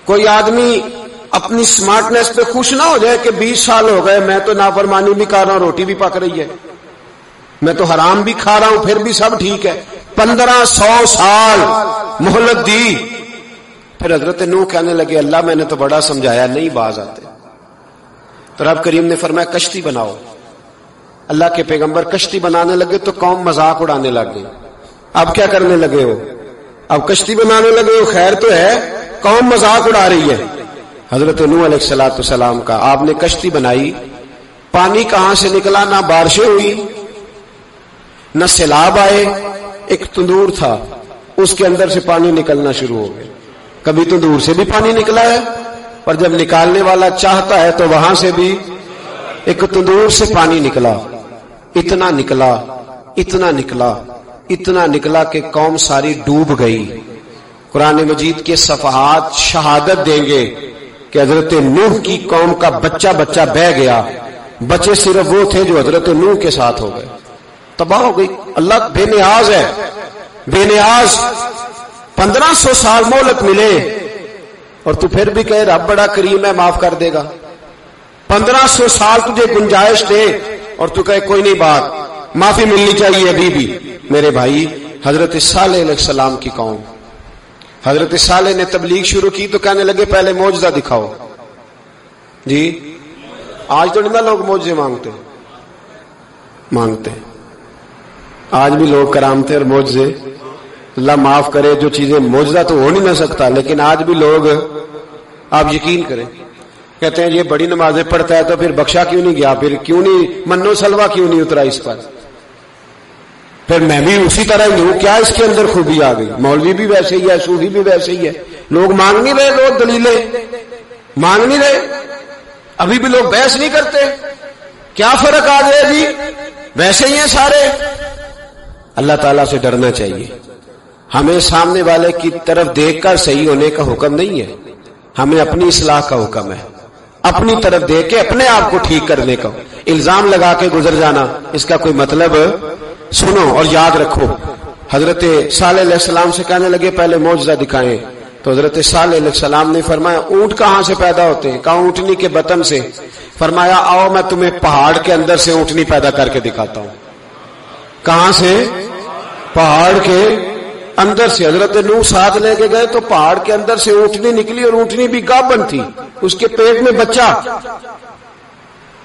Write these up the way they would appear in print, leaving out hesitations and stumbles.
کوئی آدمی اپنی سمارٹنس پہ خوش نہ ہو جائے کہ 20 سال ہو گئے میں تو نافرمانی بھی کر رہا ہوں، روٹی بھی پک رہی ہے، میں تو حرام بھی کھا رہا ہوں، پھر بھی سب ٹھیک ہے۔ 1500 سال مہلت دی، پھر حضرت نوح کہنے لگے اللہ میں نے تو بڑا سمجھایا نہیں باز آتے، تو رب کریم نے فرمایا کشتی بناؤ۔ اللہ کے پیغمبر کشتی بنانے لگے تو قوم مذاق اڑانے لگ گئی۔ اب کیا کرنے لگے ہو؟ اب کشتی بنانے لگے ہو، خیر تو ہے، قوم مذاق اڑا رہی ہے۔ حضرت نوح علیہ السلام کا آپ نے کشتی بنائی، پانی کہاں سے نکلا؟ نہ بارشیں ہوئی نہ سیلاب آئے، ایک تندور تھا اس کے اندر سے پانی نکلنا شروع ہو گیا۔ کبھی تندور سے بھی پانی نکلا ہے، اور جب نکالنے والا چاہتا ہے تو وہاں سے بھی ایک تندور سے پانی نکلا، اتنا نکلا اتنا نکلا اتنا نکلا کہ قوم ساری ڈوب گئی۔ قرآن مجید کے صفحات شہادت دیں گے کہ حضرت نوح کی قوم کا بچہ بچہ بہہ گیا، بچے صرف وہ تھے جو حضرت نوح کے ساتھ ہو گئے، تباہ ہو گئی۔ اللہ بے نیاز ہے، بے نیاز۔ 1500 سال مہلت ملے اور تو پھر بھی کہے رب بڑا کریم ہے معاف کر دے گا۔ 1500 سال تجھے گنجائش دے اور تو کہے کوئی نہیں، بات معافی ملنی چاہیے ابھی بھی۔ میرے بھائی، حضرت صالح علیہ السلام کی قوم، حضرت صالح نے تبلیغ شروع کی تو کہنے لگے پہلے معجزہ دکھاؤ۔ جی آج تو نہیں لوگ معجزے مانگتے، آج بھی لوگ کرامتے اور معجزے، اللہ معاف کرے، جو چیزیں معجزہ تو ہو نہیں نہ سکتا، لیکن آج بھی لوگ، آپ یقین کریں، کہتے ہیں یہ بڑی نمازیں پڑھتا ہے تو پھر بخشا کیوں نہیں گیا، پھر کیوں نہیں منو سلوا کیوں نہیں اترا اس پر، پھر میں بھی اسی طرح ہی ہوں، کیا اس کے اندر خوبی آ گئی؟ مولوی بھی ویسے ہی ہے، صوفی بھی ویسے ہی ہے، لوگ مانگ نہیں رہے، لوگ دلیلیں مانگ نہیں رہے، ابھی بھی لوگ بحث نہیں کرتے، کیا فرق آ گیا جی؟ ویسے ہی ہیں سارے۔ اللہ تعالیٰ سے ڈرنا چاہیے، ہمیں سامنے والے کی طرف دیکھ کر صحیح ہونے کا حکم نہیں ہے، ہمیں اپنی اصلاح کا حکم ہے، اپنی طرف دیکھ کے اپنے آپ کو ٹھیک کرنے کا۔ الزام لگا کے گزر جانا اس کا کوئی مطلب، سنو اور یاد رکھو۔ حضرت صالح علیہ السلام سے کہنے لگے پہلے معجزہ دکھائیں، تو حضرت صالح علیہ السلام نے فرمایا اونٹ کہاں سے پیدا ہوتے ہیں؟ کہا اونٹنی کے بطن سے۔ فرمایا آؤ میں تمہیں پہاڑ کے اندر سے اونٹنی پیدا کر کے دکھاتا ہوں۔ کہاں سے؟ پہاڑ کے اندر سے۔ حضرت نوح ساتھ لے کے گئے تو پہاڑ کے اندر سے اونٹنی نکلی، اور اونٹنی بھی گابن تھی، اس کے پیٹ میں بچہ،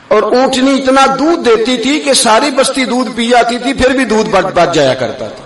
اور اونٹنی اتنا دودھ دیتی تھی کہ ساری بستی دودھ پی جاتی تھی، پھر بھی دودھ بچ جایا کرتا تھا۔